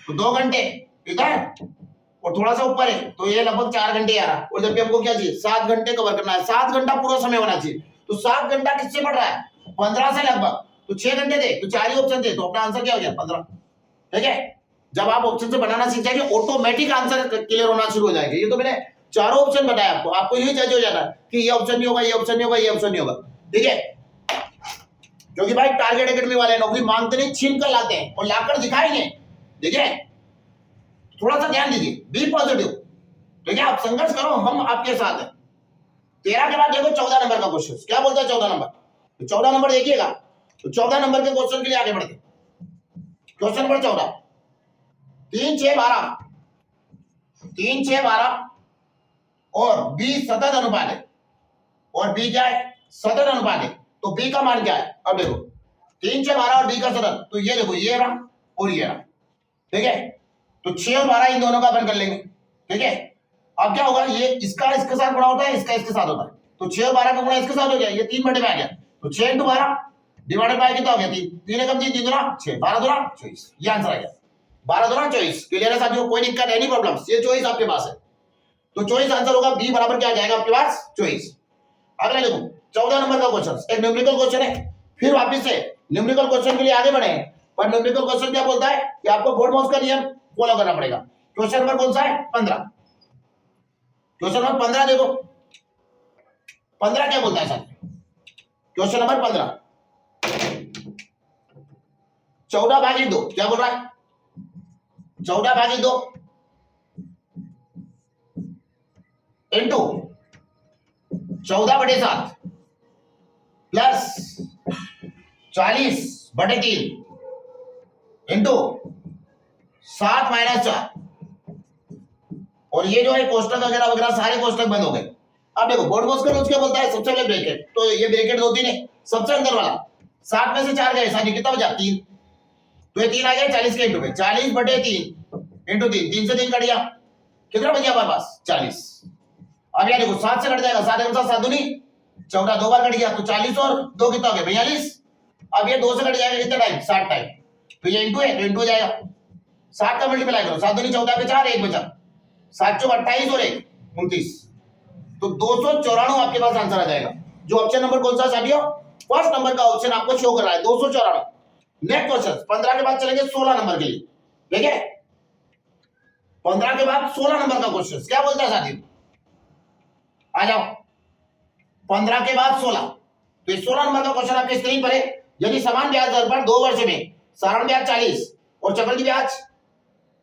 तो 2 घंटे इधर और थोड़ा सा ऊपर है, तो ये लगभग 4 घंटे आ रहा, और जबकि हमको क्या चाहिए 7 घंटे कवर करना है, 7 घंटा पूरा समय होना चाहिए, तो 7 घंटा किससे बढ़ रहा है 15 से लगभग, तो 6 घंटे थे, तो 4 ही ऑप्शन थे, तो अपना आंसर क्या हो गया 15, ठीक है। जब आप ऑप्शन से बनाना सीख जाएंगे ऑटोमेटिक आंसर क्लियर होना शुरू हो जाएगा। ये तो मैंने चारों ऑप्शन बताया आपको, आपको यही जज हो जाता है कि ये ऑप्शन नहीं होगा, ये ऑप्शन नहीं होगा, ये ऑप्शन नहीं होगा, ठीक है। क्योंकि भाई टारगेट एकेडमी वाले नौकरी मांगते नहीं, छीन कर लाते हैं और लाकर दिखाएंगे, ठीक है। थोड़ा सा ध्यान दीजिए, बी पॉजिटिव, ठीक है, आप संघर्ष करो, हम आपके साथ हैं। 13 के बाद देखो 14 नंबर का क्वेश्चन क्या बोलता है 14 नंबर, तो 14 नंबर देखिएगा, तो 14 नंबर के क्वेश्चन के लिए आगे बढ़ते। क्वेश्चन नंबर 14, 3 6 12 और बी सतत अनुपात है, और बी क्या है सतत अनुपात है, तो बी का मान क्या है, अब देखो 3 6 12 और बी का सतत, तो ये देखो ये रहा और ये रहा, ठीक है, तो 6 और 12 इन दोनों का अपन कर लेंगे, ठीक है। अब क्या होगा, ये इसका इसके साथ गुणा होता है, इसका इसके साथ होता है, तो 6 और 12 का गुणा इसके साथ हो गया, ये 3 बटे में आ गया, तो 6 × 12 डिवाइडेड बाय कितना हो गया 3, 3 एकम 3 3 दूना 6, 12 दूना 24, ये आंसर आ गया 12 दूना 24। क्लियर है साथियों, कोई दिक्कत एनी प्रॉब्लम, ये चॉइस आपके पास है, तो चॉइस आंसर होगा बी बराबर क्या आ जाएगा आपके पास चॉइस। अगला देखो 14 नंबर का क्वेश्चन, एक न्यूमेरिकल क्वेश्चन है, फिर वापस से न्यूमेरिकल क्वेश्चन के लिए आगे बढ़े, पर न्यूमेरिकल क्वेश्चन क्या बोलता है कि आपको बोर्ड माउस का नियम फॉलो करना पड़ेगा। क्वेश्चन नंबर कौन सा है 15, क्वेश्चन नंबर 15 देखो 15 क्या बोलता है साथ, क्वेश्चन नंबर 15 14/2 क्या बोल रहा है 14/2 इंटू 14/7 प्लस 40/3 इंटू 7-4, और ये जो है कोष्टक वगैरह वगैरह सारे कोष्टक बंद हो गए। अब देखो बोर्ड बॉक्स क्या बोलता है, सबसे पहले ब्रैकेट, तो ये ब्रैकेट 2-3 है, सबसे अंदर वाला 7 में से 4 गए, साथ कितना बचा 3, तो ये 3 आ गया 40 के इंटू में, 40/3 इंटू 3, 3 से 3 कट गया, कितना बच गया हमारे पास 40। अब यार देखो 7 से कट जाएगा, 7 के साथ 7 दूनी 14, 2 बार कट गया, तो 40 और 2 कितना हो गया 42। अब ये 2 से कट जाएगा कितना टाइम 60 टाइम, तो ये इंटू है तो इंटू हो जाएगा, 7 का मल्टीप्लाई करो, 7 दूनी 14 के 4, 1 बचा, 7 चौक 28 और 1 29, तो 294 आपके पास आंसर आ जाएगा। जो ऑप्शन नंबर कौन सा साथियों, फर्स्ट नंबर का ऑप्शन आपको शो कर रहा है 294। नेक्स्ट क्वेश्चन 15 के बाद चलेंगे 16 नंबर के लिए, ठीक है, 15 के बाद 16 नंबर का क्वेश्चन क्या बोलता है साथियों, आ जाओ 15 के बाद 16, तो 16 नंबर का क्वेश्चन आपके स्क्रीन पर है। यदि समान ब्याज दर पर 2 वर्ष में साधारण ब्याज 40 और चक्रवृद्धि ब्याज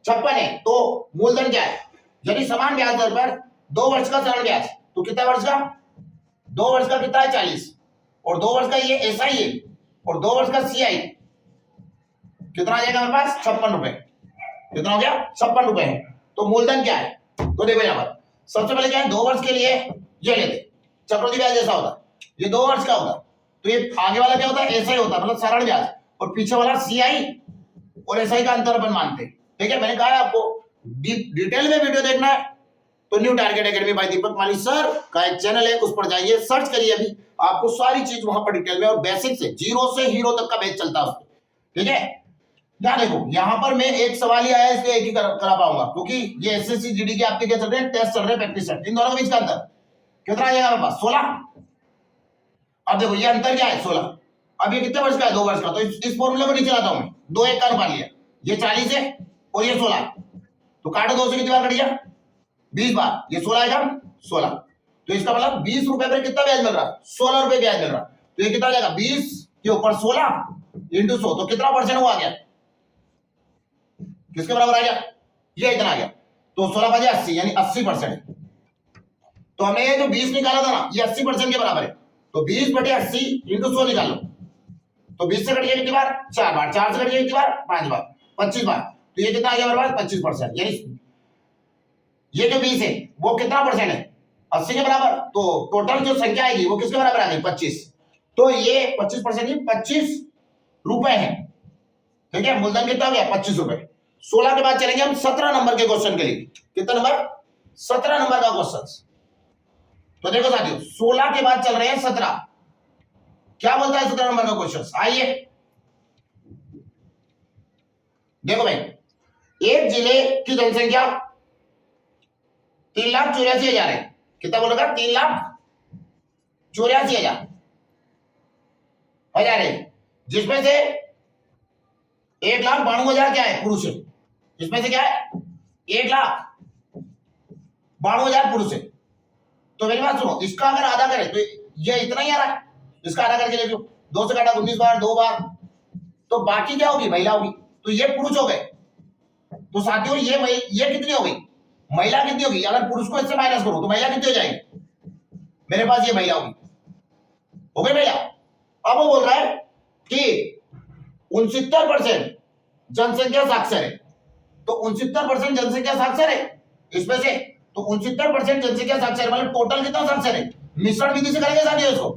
56 है तो मूलधन क्या है। यदि समान ब्याज दर पर 2 वर्ष का सरल ब्याज, तो कितना वर्ष का, 2 वर्ष का कितना है 40, और 2 वर्ष का ये एसआई है, और 2 वर्ष का सीआई, कितना आ जाएगा हमारे पास 56 रुपए, कितना हो गया 56 रुपए है। तो मूलधन क्या है, तो देखो यहां पर सबसे पहले क्या है, 2 वर्ष के लिए ये लेते चक्रवृद्धि ब्याज जैसा होता, ये 2 वर्ष का होता, तो ये आगे वाला क्या होता है एसआई होता, मतलब सरल ब्याज, और पीछे वाला सीआई और एसआई का अंतर अपन मानते हैं, ठीक है। मैंने कहा है आपको डिटेल में वीडियो देखना है तो न्यू टारगेट एकेडमी बाय दीपक माली सर का एक चैनल है, उस पर जाइए, सर्च करिए, अभी आपको सारी चीज वहां पर डिटेल में और बेसिक से जीरो से हीरो तक का बैच चलता है उसमें, ठीक है। ध्यान देखो यहां पर मैं एक सवाल ही आया इसलिए एक ही करा पाऊंगा, क्योंकि ये एसएससी जीडी के आपके क्या चल रहे हैं, टेस्ट चल रहे हैं, प्रैक्टिस चल रही है, इन दोनों के बीच का अंतर कितना आ जाएगा मेरे पास 16। अब देखो ये अंतर क्या है 16, अब ये कितने वर्ष का है 2 वर्ष का, तो इस फॉर्मूले को नीचे लाता हूं मैं, 2-1 का अनुपात लिया, ये 40 है और ये 16, तो काटो 2 से कितनी बार कट गया 20 बार, ये 16 आएगा 16, तो इसका मतलब 20 रुपए पर कितना ब्याज मिल रहा है 16 रुपए ब्याज मिल रहा है, तो ये कितना आ जाएगा 20 के ऊपर 16 इंटू 100, तो कितना परसेंट हुआ गया, किसके बराबर आ गया, ये इतना आ गया, तो 16 बजे 80 यानी 80%। तो हमने ये जो 20 निकाला था ना ये 80% के बराबर है, तो 20/80 इंटू 100 निकालो, तो 20 से कट गया कितनी बार 4 बार, 4 से कट गया कितनी बार 5 बार, 25 बार, तो ये कितना आ गया हमारे पास 25%, यानी ये जो 20 है वो कितना परसेंट है 80 के बराबर, तो टोटल जो संख्या आएगी वो किसके बराबर आ गई 25, तो ये 25% ही 25 रुपए है, ठीक है। मूलधन कितना हो गया 25 रुपए। 16 के बाद चलेंगे हम 17 नंबर के क्वेश्चन के लिए, कितना नंबर 17 नंबर का क्वेश्चन, तो देखो साथियों 16 के बाद चल रहे हैं 17, क्या बोलता है 17 नंबर का क्वेश्चन, आइए देखो भाई, एक जिले की जनसंख्या 3,84,000 है, कितना बोल रहा 3,84,000 है, जिसमें से 1,92,000 क्या है पुरुष है, इसमें से क्या है 1,92,000 पुरुष है, तो मेरी बात सुनो, इसका अगर आधा करें तो ये इतना ही आ रहा है, इसका आधा करके देखो 2 से काटा 19 बार 2 बार, तो बाकी क्या होगी महिला होगी, तो ये पुरुष हो गए, तो साथियों ये कितनी हो गई महिला कितनी होगी, अगर पुरुष को इससे माइनस करो तो महिला कितनी हो जाएगी, मेरे पास ये महिला होगी, हो गई महिला। अब वो बोल रहा है कि 69% जनसंख्या साक्षर है, तो 69% जनसंख्या साक्षर है इसमें से, तो 69% जनसंख्या साक्षर मतलब टोटल कितना साक्षर है, मिश्रण विधि से करेंगे साथियों इसको,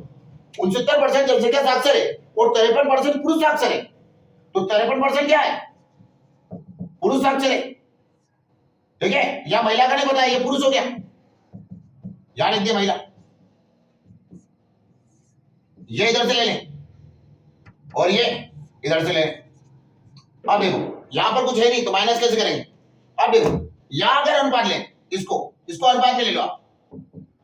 69% जनसंख्या साक्षर है और 53% पुरुष साक्षर है, तो 53% क्या है पुरुष साक्षर है, ठीक है। या महिला का नहीं बताया, ये पुरुष हो गया, यहां लिख दिया महिला, ये इधर से ले लें और ये इधर से ले लें। अब देखो यहां पर कुछ है नहीं तो माइनस कैसे करेंगे, अब देखो यहां अगर अनुपात लें इसको अनुपात में ले लो आप,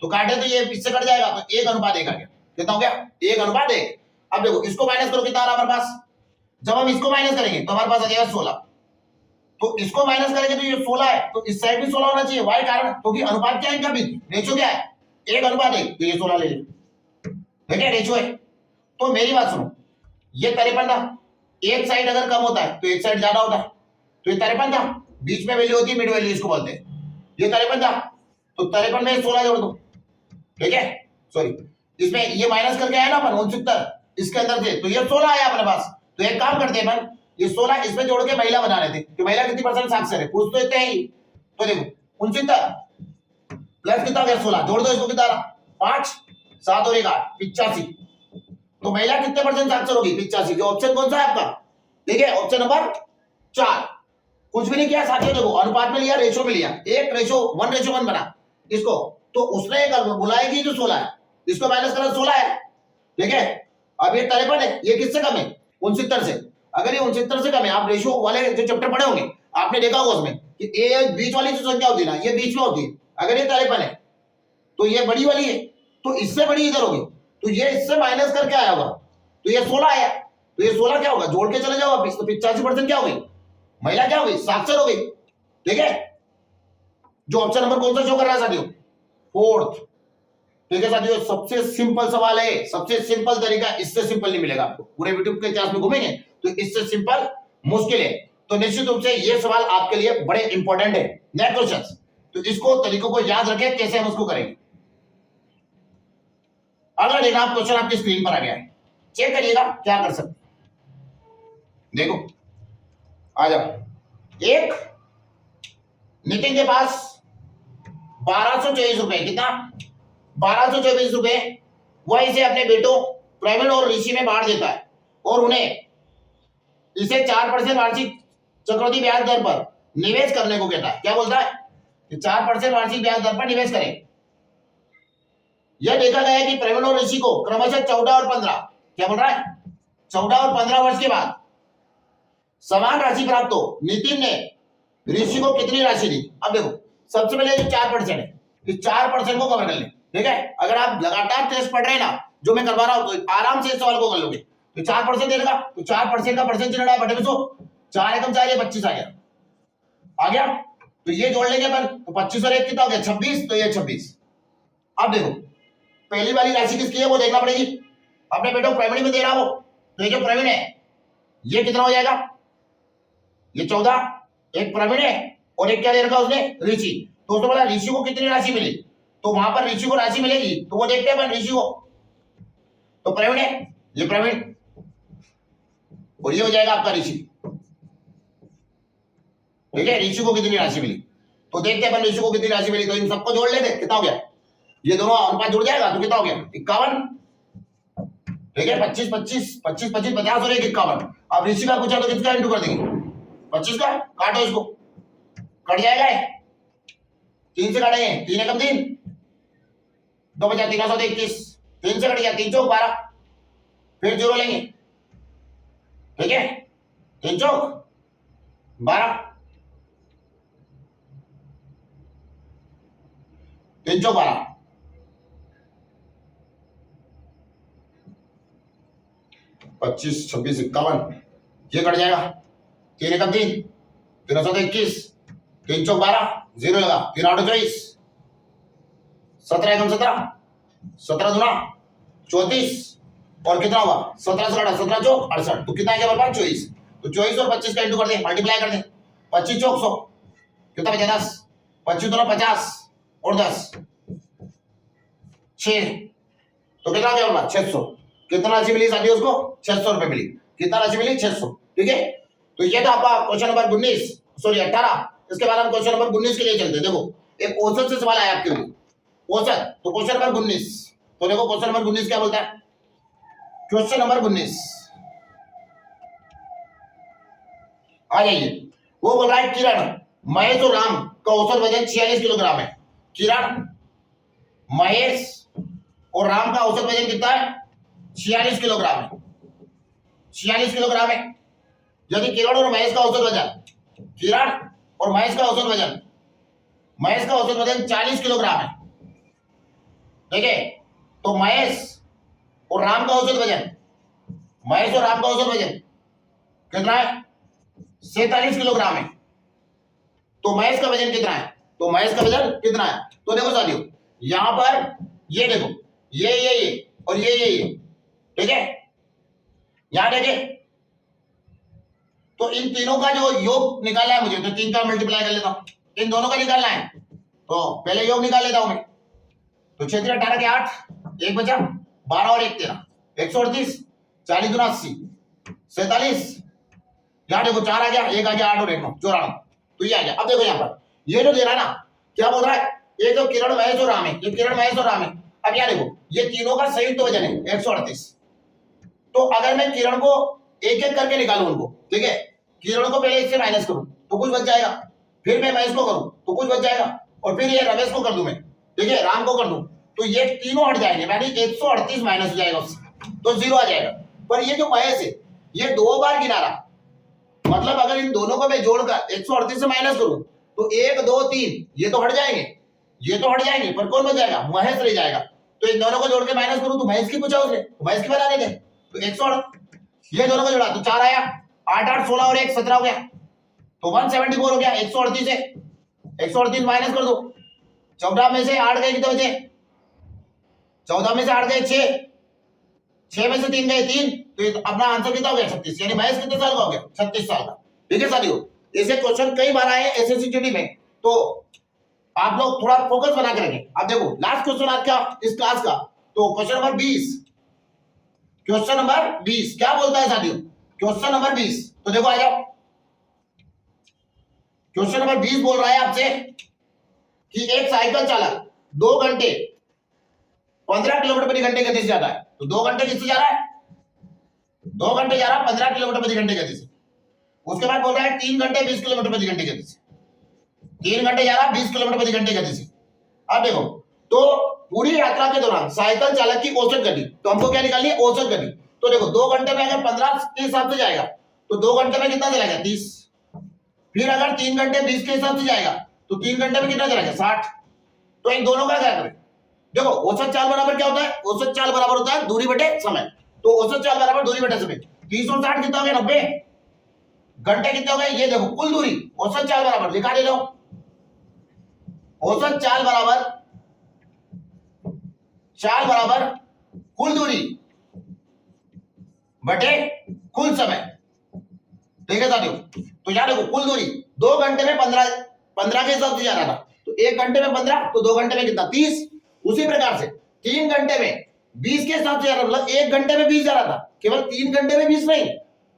तो काटे तो ये इससे कट जाएगा, तो 1:1 आ गया, कितना हो गया 1:1। अब देखो इसको माइनस करो कितना आ रहा हमारे पास, जब हम इसको माइनस करेंगे तो हमारे पास आ जाएगा 16, तो इसको माइनस करेंगे तो ये 16 है, तो इस साइड भी 16 होना चाहिए, वाई कारण, क्योंकि अनुपात क्या है इनका बीच, रेशियो क्या है 1:1, तो ये 16 ले लो, ठीक है रेशियो है। तो मेरी बात सुनो, ये 53 था, एक साइड अगर कम होता है तो एक साइड ज्यादा होता है, तो ये 53 था, बीच में वैल्यू होती है मिड वैल्यू इसको बोलते हैं, ये 53 था, तो 53 में 16 जोड़ दो, ठीक है, सॉरी इसमें ये माइनस करके आया ना अपन 69, इसके अंदर से, तो ये 16 आया अपने पास। तो एक काम करते हैं अपन, ये 16 इसमें जोड़ के महिला बना लेते कि महिला कितनी परसेंट साक्षर है, पूछ तो इतने ही। तो देखो 69 प्लस कितना हो गया 16, जोड़ दो इसको, कितना 5 7 और 1 8 85। तो महिला कितने परसेंट साक्षर होगी 85। जो ऑप्शन कौन सा है आपका, देखिए ऑप्शन नंबर 4। कुछ भी नहीं किया साथियों, देखो अनुपात में लिया, रेशो में लिया, 1:1 बना इसको। तो उसने बुलाएगी जो 16 है, इसको माइनस करा 16 है, ठीक है। अब ये 53 है, ये किससे कम है 69 से। अगर ये 69 से कम है, आप रेशियो वाले जो चैप्टर पढ़े होंगे आपने देखा होगा उसमें कि ए बीच वाली जो संख्या होती है ना, ये बीच में होती है। अगर ये 53 है तो ये बड़ी वाली है, तो इससे बड़ी इधर होगी, तो ये इससे माइनस करके आया होगा, तो ये 16 आया। तो ये 16 क्या होगा, जोड़ के चले जाओ वापिस, तो 85% क्या हो गई, महिला क्या हो गई, साक्षर हो गई, ठीक है। जो ऑप्शन नंबर कौन सा शो कर रहा है साथियों, 4th। ठीक है साथियों, सबसे सिंपल सवाल है, सबसे सिंपल तरीका, इससे सिंपल नहीं मिलेगा आपको। पूरे यूट्यूब के इतिहास में घूमेंगे तो इससे सिंपल मुश्किल है। तो निश्चित रूप से ये सवाल आपके लिए बड़े इंपॉर्टेंट है। नेक्स्ट क्वेश्चन, तो इसको तरीकों को याद रखें कैसे हम उसको करेंगे। अगला देखना आप, क्वेश्चन आपकी स्क्रीन पर आ गया है, चेक करिएगा क्या कर सकते। देखो आ जाओ। एक नितिन के पास 1224 रुपए, कितना 1224 रुपए, वह इसे अपने बेटों प्रवीण और ऋषि में बांट देता है और उन्हें इसे 4% वार्षिक चक्रवृद्धि ब्याज दर पर निवेश करने को कहता है। क्या बोलता है कि 4% वार्षिक ब्याज दर पर निवेश करें। यह देखा गया है कि प्रवीण और ऋषि को क्रमशः 14 और 15, क्या बोल रहा है 14 और 15 वर्ष के बाद समान राशि प्राप्त हो। नितिन ने ऋषि को कितनी राशि दी। अब देखो सबसे पहले जो 4% है, इस 4% को कवर कर ले, ठीक है। अगर आप लगातार टेस्ट पढ़ रहे हैं ना, जो मैं करवा रहा हूं, तो आराम से इस सवाल को कर लोगे। तो 4% देगा, तो 4% का परसेंट चिन्ह है बटे में 4 एकम 4 25 आ गया। तो ये जोड़ लेंगे अपन, तो 25 और 1 कितना हो गया 26, तो ये 26। अब देखो पहली वाली राशि किसकी है वो देखना पड़ेगी, अपने बेटों प्रवीण में दे रहा हो, तो ये जो प्रवीण है ये कितना हो जाएगा, ये 14, एक प्रवीण है और एक क्या दे रखा उसने ऋषि। तो उसने बोला ऋषि को कितनी राशि मिली, तो वहां पर ऋषि को राशि मिलेगी, तो वो देखते हैं अपन ऋषि को। तो प्रवीण है, ये प्रवीण और ये हो जाएगा आपका ऋषि, ठीक है। ऋषि को कितनी राशि मिली, तो देखते हैं अपन ऋषि को कितनी राशि मिली। तो इन सबको जोड़ लेते, कितना हो गया, ये दोनों अनुपात जुड़ जाएगा, तो कितना हो गया 51, ठीक है। 25 25 25 25 50 और 1 51। अब ऋषि का पूछा तो किसका इंटू कर देंगे 25 का, काटो इसको, कट जाएगा 3 से काटेंगे, 3 एकम 3, 2 बचा 3 और 21, 3 से कट गया 3 चौक 12, फिर जीरो लेंगे, ठीक है। 3 चौक 12, 3 चौक 12, 25 26 51, ये कट जाएगा, 3 एकम 3, 3 और 21, 3 चौक 12, जीरो लगा, 3 8 24, 17 एकम 17, 17 दूना 34 और कितना हुआ 17 से 17 चौक 68, तो कितना आ गया हमारे पास 24। तो 24 और 25 का इंटू कर दे, मल्टीप्लाई कर दे, 25 चौक 100, कितना बचा 10, 25 दूना 50 और 10 6, तो कितना आ गया हमारा 600। कितना राशि मिली साथियों उसको 600 रुपए मिली, कितना राशि मिली 600, ठीक है। तो ये था आपका क्वेश्चन नंबर 19 सॉरी 18। इसके बाद हम क्वेश्चन नंबर 19 के लिए चलते हैं। देखो एक औसत से सवाल आया आपके लिए, औसत, तो क्वेश्चन नंबर 19, तो देखो क्वेश्चन नंबर 19 क्या बोलता है। क्वेश्चन नंबर 19 आ जाइए, वो बोल रहा है किरण महेश और राम का औसत वजन 46 किलोग्राम है। किरण महेश और राम का औसत वजन कितना है 46 किलोग्राम है, 46 किलोग्राम है। यदि किरण और महेश का औसत वजन, किरण और महेश का औसत वजन, महेश का औसत वजन 40 किलोग्राम है, ठीक है। तो महेश और राम का औसत वजन, महेश और राम का औसत वजन कितना है 47 किलोग्राम है। तो महेश का वजन कितना है, तो महेश का वजन कितना है। तो देखो साथियों यहां पर ये देखो ये और ये, ठीक है। यहां देखिए तो इन तीनों का जो योग निकालना है मुझे, तो 3 का मल्टीप्लाई कर लेता हूं, इन दोनों का निकालना है, तो पहले योग निकाल लेता हूं मैं। तो 6 18 के 8, 1 बचा 12 और 1 13, 138, 40 दूना 80, 47, यहाँ देखो 4 आ गया, 1 आ गया, 8 और 1 9, 94। तो ये आ गया। अब देखो यहाँ पर ये जो दे रहा है ना, क्या बोल रहा है, ये जो किरण, महेश और राम है, ये किरण, महेश और राम है। अब यहाँ देखो ये तीनों का संयुक्त वजन है 138। तो अगर मैं किरण को एक एक करके निकालूं उनको, ठीक है, किरण को पहले इससे माइनस करूं तो कुछ बच जाएगा, फिर मैं महेश को करूं तो कुछ बच जाएगा, और फिर ये रमेश को कर दूं मैं, ठीक है, राम को कर दूं, तो ये तीनों हट जाएंगे, यानी 138 माइनस हो जाएगा उससे, तो 0 आ जाएगा। पर ये जो महेश है ये 2 बार गिना रहा, मतलब अगर इन दोनों को मैं जोड़कर 138 से माइनस करूं तो 1 2 3 ये तो हट जाएंगे, ये तो हट जाएंगे, पर कौन बच जाएगा, महेश रह जाएगा। तो इन दोनों को जोड़ के माइनस करूं तो महेश की पूछा उसने, तो महेश की बता देंगे। तो 108 ये दोनों को जोड़ा तो 4 आया, 8 8 16 और 1 17 हो गया, तो 174 हो गया। 138 से 138 माइनस कर दो, 14 में से 8 गए कितने बचे, 14 में से 8 गए 6, 6 में से 3 गए 3, तो अपना आंसर कितना हो गया 36, यानी महेश कितने साल का हो गया, 36 साल का। ठीक है साथियों, ऐसे क्वेश्चन कई बार आए एसएससी में, तो आप लोग थोड़ा फोकस बना के रखें। अब देखो लास्ट क्वेश्चन आज का इस क्लास का, तो क्वेश्चन नंबर 20, क्वेश्चन नंबर 20 क्या बोलता है साथियों, क्वेश्चन नंबर 20, तो देखो आ जाओ। क्वेश्चन नंबर 20 बोल रहा है आपसे कि एक साइकिल चालक 2 घंटे 15 किलोमीटर प्रति घंटे गति से जाता है, तो 2 घंटे किससे जा रहा है, 2 घंटे जा रहा है 15 किलोमीटर प्रति घंटे गति से। उसके बाद बोल रहा है 3 घंटे 20 किलोमीटर प्रति घंटे गति से, 3 घंटे जा रहा है 20 किलोमीटर प्रति घंटे गति से। अब देखो तो पूरी यात्रा के दौरान साइकिल चालक की औसत गति, तो हमको क्या निकालनी है, औसत गति। तो देखो 2 घंटे में अगर 15 के हिसाब से जाएगा तो 2 घंटे में कितना चलेगा 30, फिर अगर 3 घंटे 20 के हिसाब से जाएगा तो 3 घंटे में कितना चलेगा 60। तो इन दोनों का क्या करें, देखो औसत चाल बराबर क्या होता है, औसत चाल बराबर होता है दूरी बटे समय, तो औसत चाल बराबर दूरी बटे समय, 30 और 60 कितना हो गया 90, घंटे कितने हो गए, ये देखो कुल दूरी, औसत चाल बराबर लिखा दे दो, औसत चाल बराबर कुल दूरी बटे कुल समय। ठीक है साथियों, तो यार देखो कुल दूरी 2 घंटे में 15 के हिसाब से जाना था, तो 1 घंटे में 15, तो 2 घंटे में कितना 30। उसी प्रकार से 3 घंटे में 20 के हिसाब से जाना, मतलब 1 घंटे में 20 जा रहा था, केवल 3 घंटे में 20 नहीं,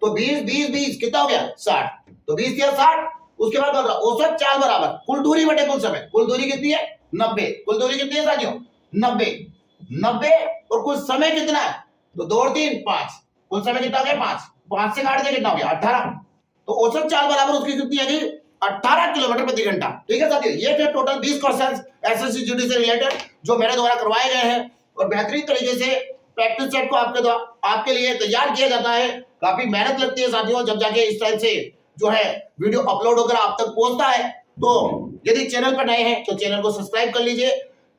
तो 20 20 20 कितना हो गया 60, तो 20 या 60। उसके बाद औसत चाल बराबर कुल दूरी बटे कुल समय, कुल दूरी कितनी है 90, कुल दूरी कितनी है साथियों 90, और कुल समय कितना है, तो 2 और 3 5, कुल समय कितना हो गया 5 से काट दिया कितना हो गया 18, तो औसत चाल बराबर उसकी कितनी है 18 किलोमीटर प्रति घंटा। ठीक है साथियों, ये थे टोटल 20 क्वेश्चंस एसएससी जीडी से रिलेटेड जो मेरे द्वारा करवाए गए हैं, और बेहतरीन तरीके से प्रैक्टिस सेट को आपके लिए तैयार किया जाता है। काफी मेहनत लगती है साथियों, जब जाके इस टाइम से जो है वीडियो अपलोड होकर आप तक पहुंचता है। तो यदि चैनल पर नए हैं तो चैनल को सब्सक्राइब कर लीजिए,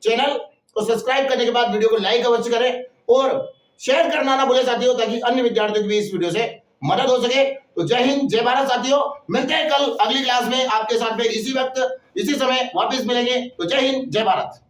चैनल को सब्सक्राइब करने के बाद वीडियो को लाइक अवश्य करें और शेयर करना ना भूले साथियों, ताकि अन्य विद्यार्थियों को भी इस वीडियो से मदद हो सके। तो जय हिंद जय भारत साथियों, मिलते हैं कल अगली क्लास में आपके साथ में इसी वक्त इसी समय वापस मिलेंगे। तो जय हिंद जय भारत।